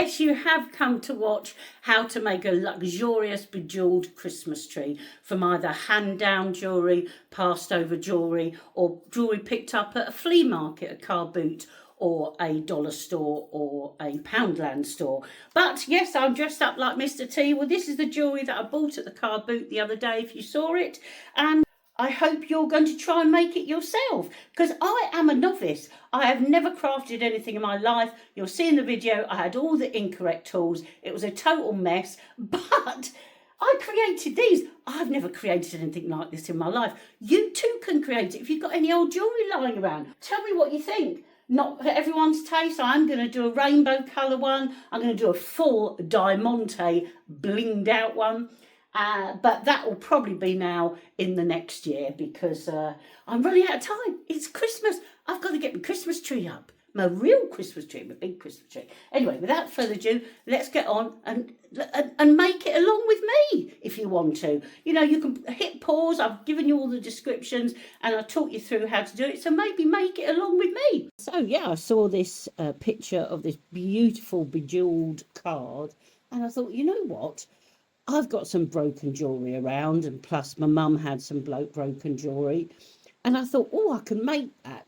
Yes, you have come to watch how to make a luxurious bejeweled Christmas tree from either hand-down jewellery, passed-over jewellery, or jewellery picked up at a flea market, a car boot, or a dollar store or a Poundland store. But yes, I'm dressed up like Mr. T. Well, this is the jewellery that I bought at the car boot the other day, if you saw it. And I hope you're going to try and make it yourself, because I am a novice. I have never crafted anything in my life. You'll see in the video I had all the incorrect tools. It was a total mess, but I created these. I've never created anything like this in my life. You too can create it if you've got any old jewellery lying around. Tell me what you think. Not everyone's taste. I'm going to do a rainbow colour one. I'm going to do a full diamante blinged out one. But that will probably be now in the next year, because I'm running out of time. It's Christmas. I've got to get my Christmas tree up. My real Christmas tree, my big Christmas tree. Anyway, without further ado, let's get on and make it along with me if you want to. You know, you can hit pause. I've given you all the descriptions and I taught you through how to do it. So maybe make it along with me. So yeah, I saw this picture of this beautiful bejeweled card and I thought, you know what? I've got some broken jewellery around, and plus my mum had some broken jewellery. And I thought, oh, I can make that.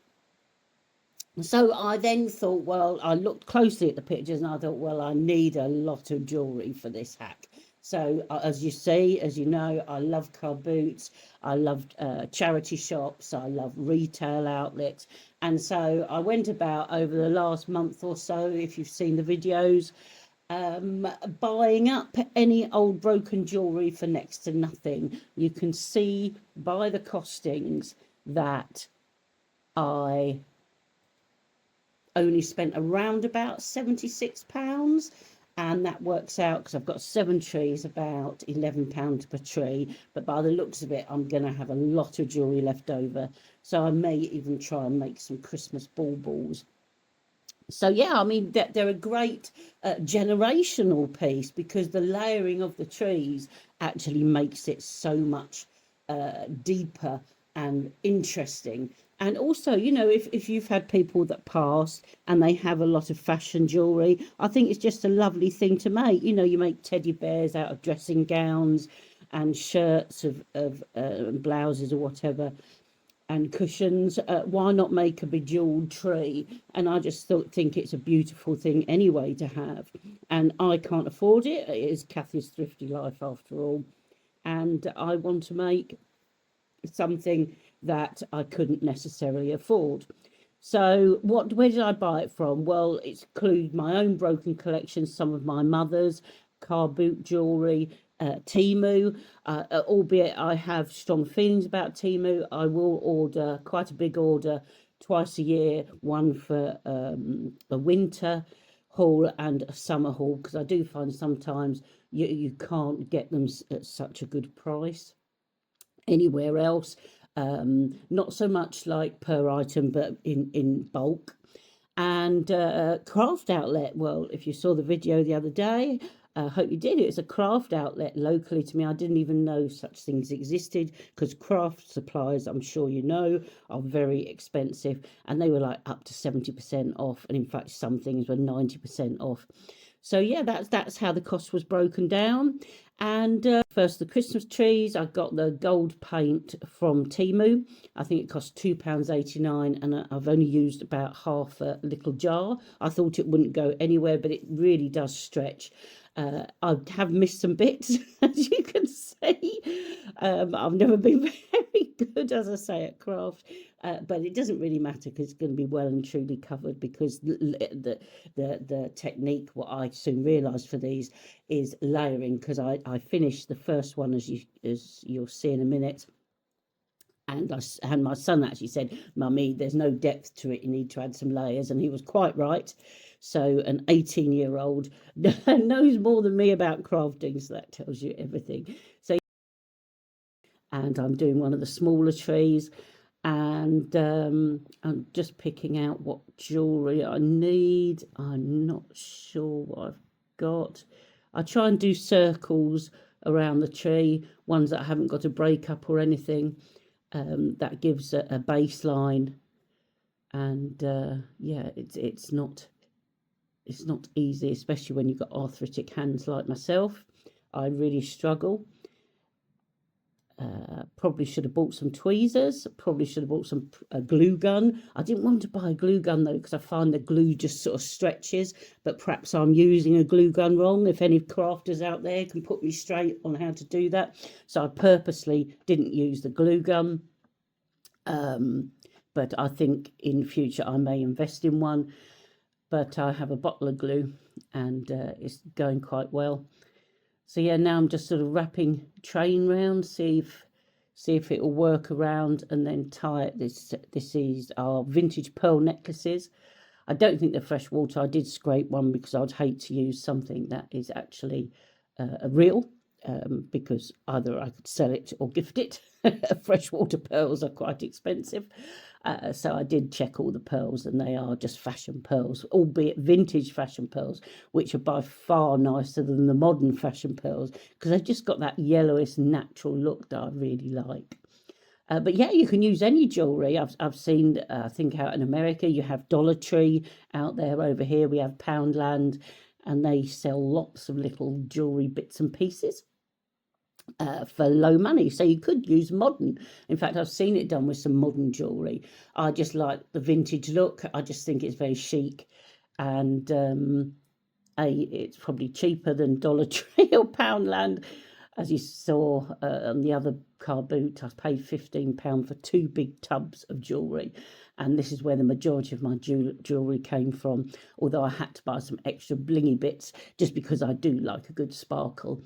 So I then thought, well, I looked closely at the pictures and I thought, well, I need a lot of jewellery for this hack. So as you see, as you know, I love car boots, I love charity shops, I love retail outlets. And so I went about over the last month or so, if you've seen the videos, buying up any old broken jewellery for next to nothing. You can see by the costings that I only spent around about £76, and that works out, because I've got 7 trees, about £11 per tree. But by the looks of it, I'm going to have a lot of jewellery left over, so I may even try and make some Christmas baubles. So yeah, I mean, they're a great generational piece, because the layering of the trees actually makes it so much deeper and interesting. And also, you know, if you've had people that passed and they have a lot of fashion jewellery, I think it's just a lovely thing to make. You know, you make teddy bears out of dressing gowns and shirts of blouses or whatever, and cushions. Why not make a bejeweled tree? And I just think it's a beautiful thing anyway to have. And I can't afford it. It is Kathy's thrifty life after all. And I want to make something that I couldn't necessarily afford. So where did I buy it from? Well, it's include my own broken collection, some of my mother's, car boot jewellery, Temu, albeit I have strong feelings about Temu. I will order quite a big order twice a year, one for a winter haul and a summer haul, because I do find sometimes you can't get them at such a good price anywhere else. Not so much like per item, but in bulk. And craft outlet, well, if you saw the video the other day, I hope you did. It's a craft outlet locally to me. I didn't even know such things existed, because craft supplies, I'm sure you know, are very expensive, and they were like up to 70% off, and in fact some things were 90% off. So yeah, that's how the cost was broken down. And first, the Christmas trees, I got the gold paint from Temu. I think it cost £2.89, and I've only used about half a little jar. I thought it wouldn't go anywhere, but it really does stretch. I have missed some bits, as you can see. I've never been very good, as I say, at craft, but it doesn't really matter, because it's going to be well and truly covered, because the technique, what I soon realised for these, is layering, because I finished the first one, as you'll see in a minute. And my son actually said, "Mummy, there's no depth to it. You need to add some layers." And he was quite right. So an 18-year-old knows more than me about crafting, so that tells you everything. So, and I'm doing one of the smaller trees, and I'm just picking out what jewellery I need. I'm not sure what I've got. I try and do circles around the tree, ones that haven't got a break up or anything. That gives a baseline, and yeah, it's not it's not easy, especially when you've got arthritic hands like myself. I really struggle. Probably should have bought some tweezers. Probably should have bought some glue gun. I didn't want to buy a glue gun though, because I find the glue just sort of stretches. But perhaps I'm using a glue gun wrong. If any crafters out there can put me straight on how to do that. So I purposely didn't use the glue gun. But I think in future I may invest in one. But I have a bottle of glue, and it's going quite well. So yeah, now I'm just sort of wrapping train round, see if it will work around, and then tie it. This is our vintage pearl necklaces. I don't think they're fresh water. I did scrape one because I'd hate to use something that is actually a real, because either I could sell it or gift it. Freshwater pearls are quite expensive. So I did check all the pearls, and they are just fashion pearls, albeit vintage fashion pearls, which are by far nicer than the modern fashion pearls, because they've just got that yellowish natural look that I really like. But yeah, you can use any jewellery. I've seen, I think out in America, you have Dollar Tree out there. Over here we have Poundland, and they sell lots of little jewellery bits and pieces. For low money, so you could use modern. In fact, I've seen it done with some modern jewellery. I just like the vintage look. I just think it's very chic, and it's probably cheaper than Dollar Tree or Poundland. As you saw on the other car boot, I paid £15 for 2 big tubs of jewellery, and this is where the majority of my jewellery came from, although I had to buy some extra blingy bits just because I do like a good sparkle.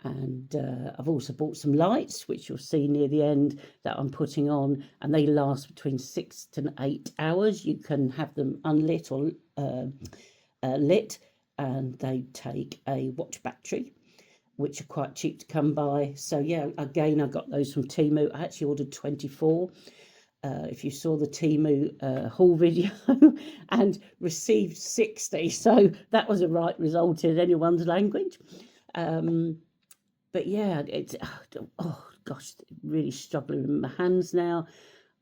And I've also bought some lights, which you'll see near the end, that I'm putting on, and they last between 6 to 8 hours. You can have them unlit or lit, and they take a watch battery, which are quite cheap to come by. So yeah, again, I got those from Temu. I actually ordered 24. If you saw the Temu haul video, and received 60. So that was a right result in anyone's language. But yeah, it's, oh gosh, really struggling with my hands now.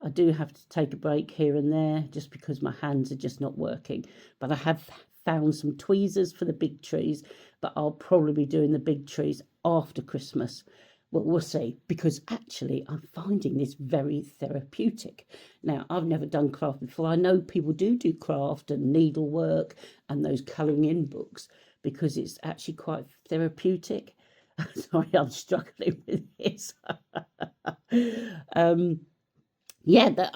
I do have to take a break here and there just because my hands are just not working. But I have found some tweezers for the big trees, but I'll probably be doing the big trees after Christmas. Well, we'll see, because actually I'm finding this very therapeutic. Now, I've never done craft before. I know people do craft and needlework and those colouring in books, because it's actually quite therapeutic. Sorry, I'm struggling with this. Yeah, that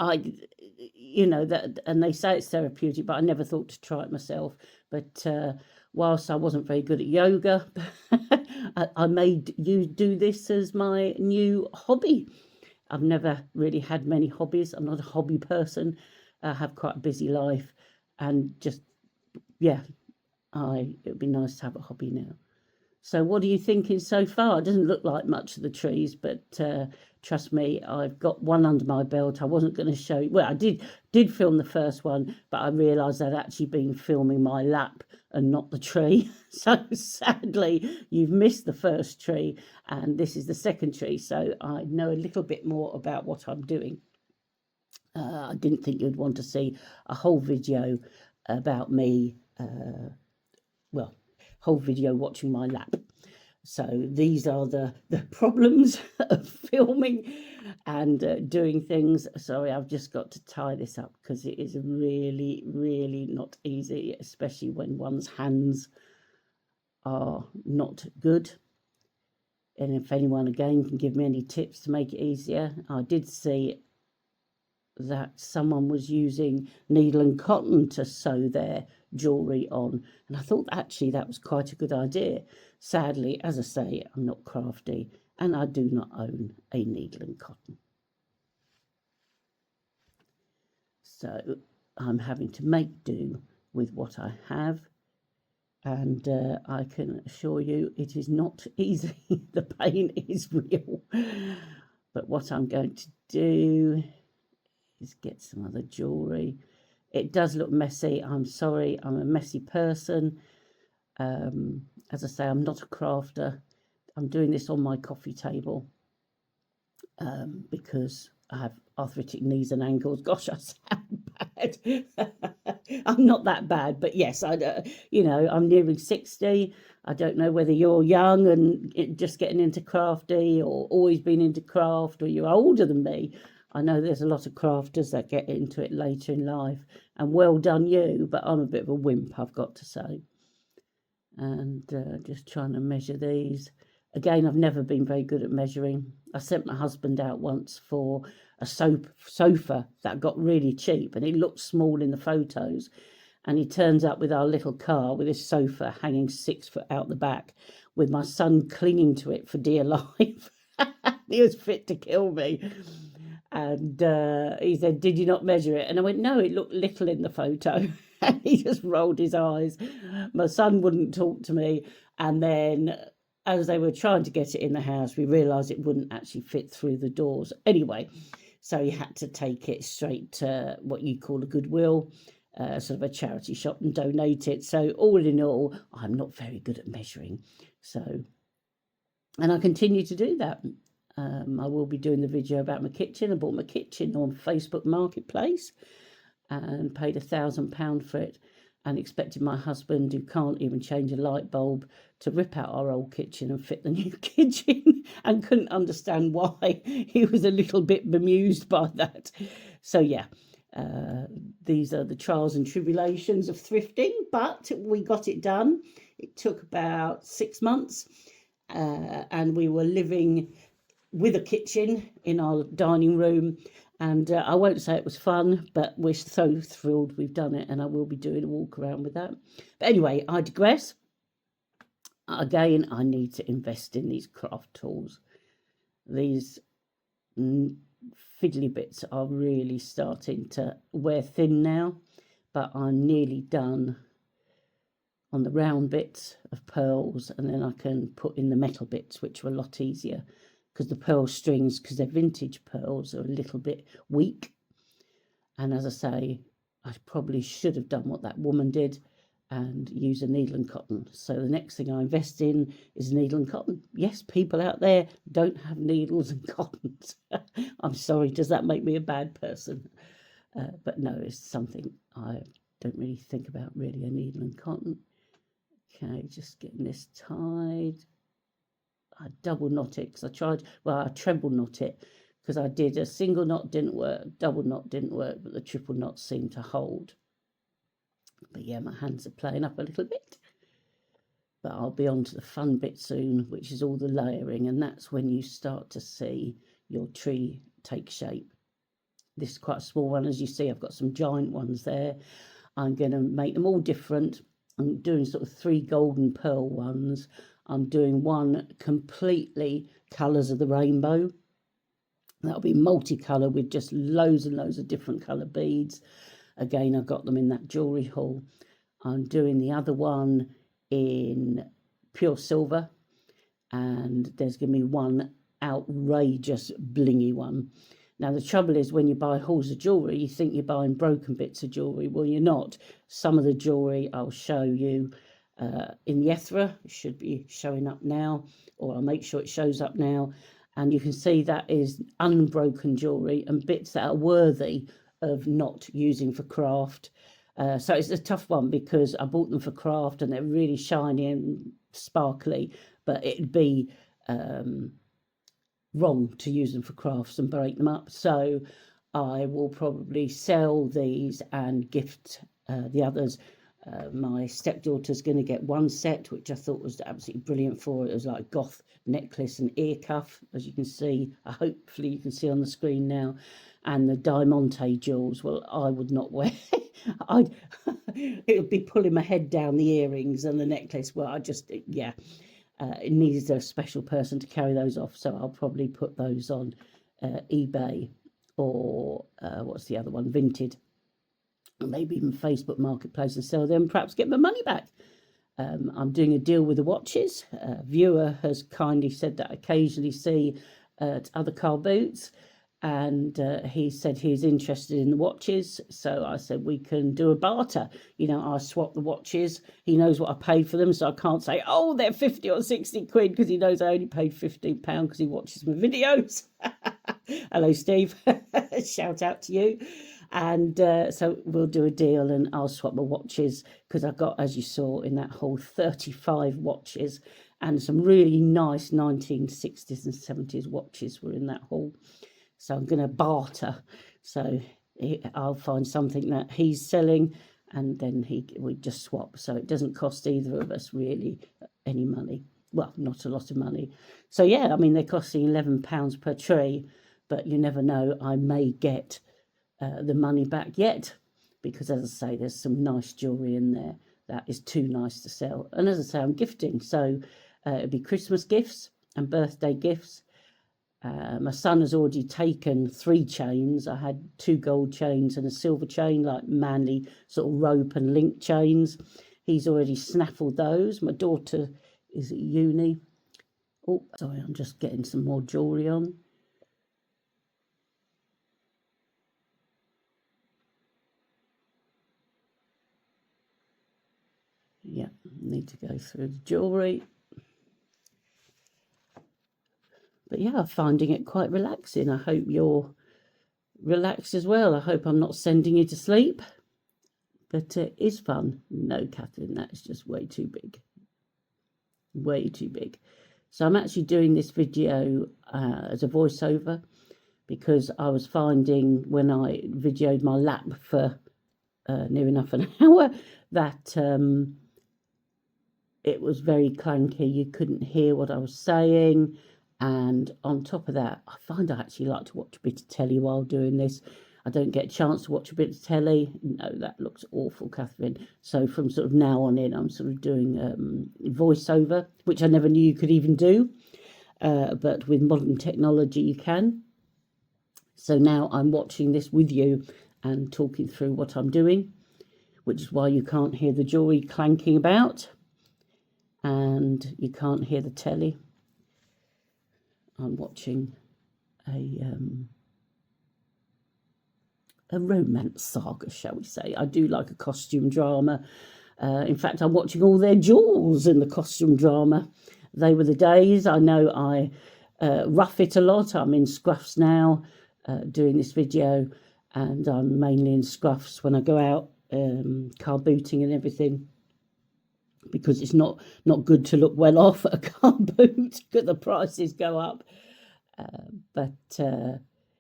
that, and they say it's therapeutic, but I never thought to try it myself. But whilst I wasn't very good at yoga, I made you do this as my new hobby. I've never really had many hobbies. I'm not a hobby person. I have quite a busy life, and just yeah, it would be nice to have a hobby now. So what are you thinking so far? It doesn't look like much of the trees, but trust me, I've got one under my belt. I wasn't going to show you. Well, I did film the first one, but I realised I'd actually been filming my lap and not the tree. So sadly, you've missed the first tree, and this is the second tree. So I know a little bit more about what I'm doing. I didn't think you'd want to see a whole video about me, whole video watching my lap. So these are the problems of filming and doing things. Sorry, I've just got to tie this up because it is really, really not easy, especially when one's hands are not good. And if anyone, again, can give me any tips to make it easier. I did see that someone was using needle and cotton to sew their jewellery on, and I thought actually that was quite a good idea. Sadly, as I say, I'm not crafty, and I do not own a needle and cotton, so I'm having to make do with what I have. And I can assure you it is not easy. The pain is real. But what I'm going to do is get some other jewellery. It does look messy. I'm sorry, I'm a messy person. As I say, I'm not a crafter. I'm doing this on my coffee table because I have arthritic knees and ankles. Gosh, I sound bad. bad. I'm not that bad, but yes, you know, I'm nearing 60. I don't know whether you're young and just getting into crafty, or always been into craft, or you're older than me. I know there's a lot of crafters that get into it later in life, and well done you, but I'm a bit of a wimp, I've got to say. And just trying to measure these. Again, I've never been very good at measuring. I sent my husband out once for a sofa that got really cheap, and it looked small in the photos. And he turns up with our little car with his sofa hanging 6 foot out the back, with my son clinging to it for dear life. He was fit to kill me. And he said, "Did you not measure it?" And I went, "No, it looked little in the photo." And he just rolled his eyes. My son wouldn't talk to me. And then as they were trying to get it in the house, we realised it wouldn't actually fit through the doors. Anyway, so he had to take it straight to what you call a Goodwill, sort of a charity shop, and donate it. So all in all, I'm not very good at measuring. So, and I continue to do that. I will be doing the video about my kitchen. I bought my kitchen on Facebook Marketplace and paid £1,000 for it, and expected my husband, who can't even change a light bulb, to rip out our old kitchen and fit the new kitchen, and couldn't understand why. He was a little bit bemused by that. So yeah, these are the trials and tribulations of thrifting, but we got it done. It took about 6 months, and we were living with a kitchen in our dining room. And I won't say it was fun, but we're so thrilled we've done it, and I will be doing a walk around with that. But anyway, I digress. Again, I need to invest in these craft tools. These fiddly bits are really starting to wear thin now, but I'm nearly done on the round bits of pearls, and then I can put in the metal bits, which are a lot easier, because the pearl strings, because they're vintage pearls, are a little bit weak. And as I say, I probably should have done what that woman did and use a needle and cotton. So the next thing I invest in is needle and cotton. Yes, people out there don't have needles and cottons. I'm sorry, does that make me a bad person? But no, it's something I don't really think about, really, a needle and cotton. Okay, just getting this tied. I double knot it because I treble knot it, because I did a single knot, didn't work, double knot didn't work, but the triple knot seemed to hold. But yeah, my hands are playing up a little bit. But I'll be on to the fun bit soon, which is all the layering, and that's when you start to see your tree take shape. This is quite a small one, as you see. I've got some giant ones there. I'm going to make them all different. I'm doing sort of 3 golden pearl ones. I'm doing one completely colours of the rainbow. That'll be multicolour with just loads and loads of different colour beads. Again, I got them in that jewellery haul. I'm doing the other one in pure silver, and there's going to be one outrageous blingy one. Now, the trouble is, when you buy hauls of jewellery, you think you're buying broken bits of jewellery. Well, you're not. Some of the jewellery I'll show you in the Ethra. It should be showing up now, or I'll make sure it shows up now. And you can see that is unbroken jewellery and bits that are worthy of not using for craft. So it's a tough one, because I bought them for craft and they're really shiny and sparkly, but it'd be wrong to use them for crafts and break them up. So I will probably sell these and gift the others. My stepdaughter's going to get one set, which I thought was absolutely brilliant for it. It was like a goth necklace and ear cuff, as you can see. Hopefully you can see on the screen now. And the diamante jewels, well, I would not wear. It would be pulling my head down, the earrings and the necklace. Well, it needs a special person to carry those off. So I'll probably put those on eBay, or what's the other one, Vinted. Maybe even Facebook Marketplace, and sell them, perhaps get my money back. I'm doing a deal with the watches. A viewer has kindly said that I occasionally see other car boots, and he said he's interested in the watches. So I said we can do a barter. You know, I swap the watches. He knows what I paid for them, so I can't say, oh, they're 50 or 60 quid, because he knows I only paid £15 because he watches my videos. Hello, Steve. Shout out to you. And so we'll do a deal and I'll swap my watches because I got, as you saw in that whole 35 watches, and some really nice 1960s and 70s watches were in that haul. So I'm going to barter. So I'll find something that he's selling and then we just swap. So it doesn't cost either of us really any money. Well, not a lot of money. So yeah, I mean, they're costing £11 per tree, but you never know. I may get the money back yet, because as I say, there's some nice jewellery in there that is too nice to sell. And as I say, I'm gifting, so it'll be Christmas gifts and birthday gifts. My son has already taken 3 chains. I had 2 gold chains and a silver chain, like manly sort of rope and link chains. He's already snaffled those. My daughter is at uni. Oh, sorry, I'm just getting some more jewellery on. Yeah, need to go through the jewellery. But yeah, I'm finding it quite relaxing. I hope you're relaxed as well. I hope I'm not sending you to sleep. But it is fun. No, Catherine, that's just way too big. Way too big. So I'm actually doing this video as a voiceover, because I was finding when I videoed my lap for near enough an hour that it was very clanky. You couldn't hear what I was saying. And on top of that, I find I actually like to watch a bit of telly while doing this. I don't get a chance to watch a bit of telly. No, that looks awful, Catherine. So from sort of now on in, I'm sort of doing voiceover, which I never knew you could even do. But with modern technology, you can. So now I'm watching this with you and talking through what I'm doing, which is why you can't hear the jewellery clanking about and you can't hear the telly. I'm watching a romance saga, shall we say. I do like a costume drama. In fact, I'm watching all their jewels in the costume drama. They were the days. I know I rough it a lot. I'm in scruffs now doing this video, and I'm mainly in scruffs when I go out car booting and everything, because it's not good to look well off at a car boot because the prices go up.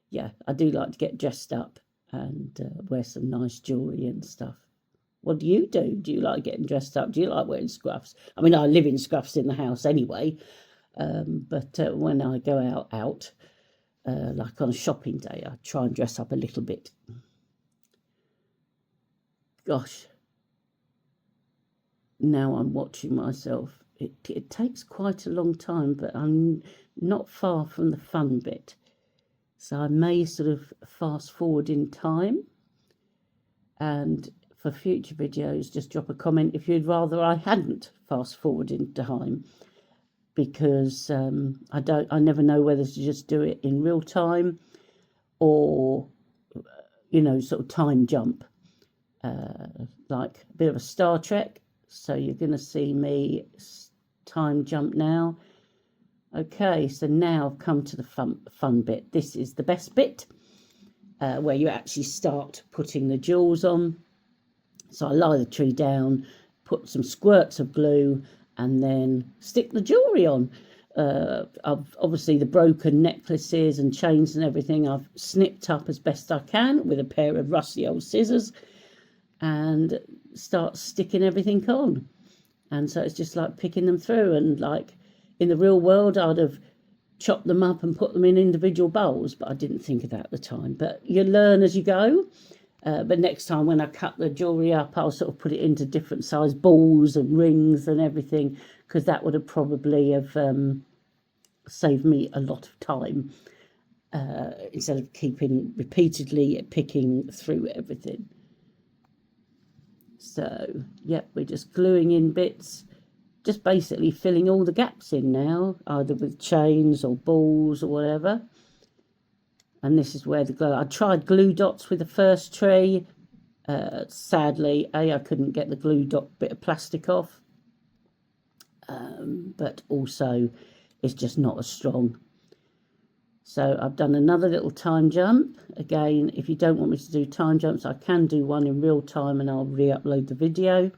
Yeah, I do like to get dressed up and wear some nice jewellery and stuff. What do you do? Do you like getting dressed up? Do you like wearing scruffs? I mean, I live in scruffs in the house anyway, but when I go out like on a shopping day, I try and dress up a little bit. Gosh, now I'm watching myself. It takes quite a long time, but I'm not far from the fun bit. So I may sort of fast forward in time. And for future videos, just drop a comment if you'd rather I hadn't fast forward in time, because I never know whether to just do it in real time or, you know, sort of time jump, like a bit of a Star Trek. So you're going to see me time jump now. Okay, so now I've come to the fun bit. This is the best bit, where you actually start putting the jewels on. So I lie the tree down, put some squirts of glue, and then stick the jewellery on. Obviously the broken necklaces and chains and everything I've snipped up as best I can with a pair of rusty old scissors, and start sticking everything on. And so it's just like picking them through, and like in the real world I'd have chopped them up and put them in individual bowls, but I didn't think of that at the time. But you learn as you go. But next time when I cut the jewellery up, I'll sort of put it into different size balls and rings and everything, because that would have probably have saved me a lot of time, instead of keeping repeatedly picking through everything. So, yep, we're just gluing in bits, just basically filling all the gaps in now, either with chains or balls or whatever. And this is where the glue, I tried glue dots with the first tree. Sadly, I couldn't get the glue dot bit of plastic off. But also, it's just not as strong. So I've done another little time jump. Again, if you don't want me to do time jumps, I can do one in real time and I'll re-upload the video.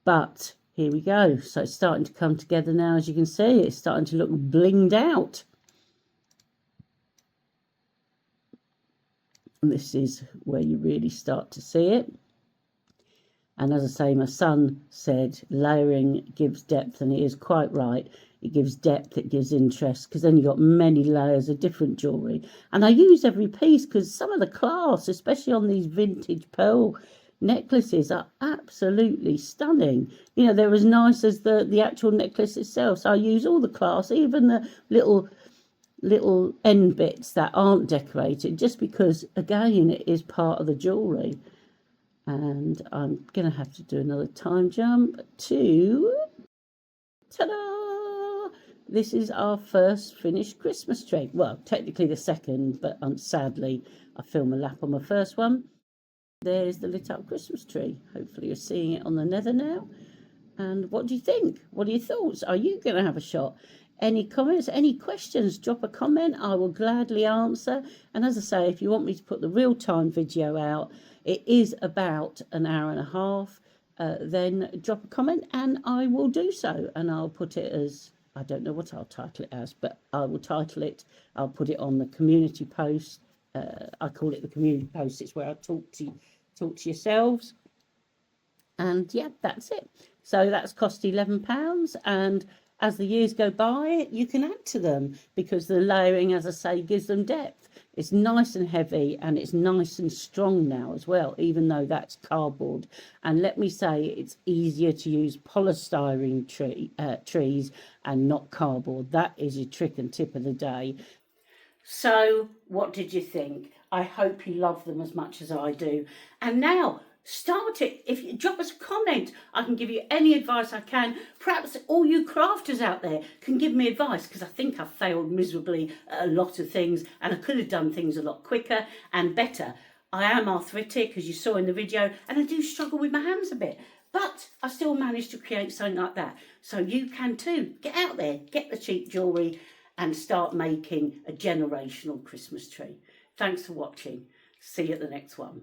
But here we go. So it's starting to come together now. As you can see, it's starting to look blinged out. And this is where you really start to see it. And as I say, my son said layering gives depth, and he is quite right. It gives depth, it gives interest, because then you've got many layers of different jewellery. And I use every piece because some of the class, especially on these vintage pearl necklaces, are absolutely stunning. You know, they're as nice as the actual necklace itself. So I use all the class, even the little end bits that aren't decorated, just because, again, it is part of the jewellery. And I'm going to have to do another time jump to, ta-da! This is our first finished Christmas tree. Well, technically the second, but sadly, I filmed a lap on my first one. There's the lit up Christmas tree. Hopefully you're seeing it on the nether now. And what do you think? What are your thoughts? Are you going to have a shot? Any comments, any questions, drop a comment. I will gladly answer. And as I say, if you want me to put the real-time video out, it is about an hour and a half, then drop a comment and I will do so. And I'll put it as, I don't know what I'll title it as, but I will title it, I'll put it on the community post. I call it the community post. It's where I talk to yourselves. And yeah, that's it. So that's cost £11, and as the years go by, you can add to them because the layering, as I say, gives them depth. It's nice and heavy and it's nice and strong now as well, even though that's cardboard. And let me say, it's easier to use polystyrene trees and not cardboard. That is your trick and tip of the day. So what did you think? I hope you love them as much as I do. And now, start it. If you drop us a comment, I can give you any advice I can. Perhaps all you crafters out there can give me advice, because I think I've failed miserably at a lot of things and I could have done things a lot quicker and better. I am arthritic, as you saw in the video, and I do struggle with my hands a bit, but I still managed to create something like that. So you can too. Get out there, get the cheap jewellery and start making a generational Christmas tree. Thanks for watching. See you at the next one.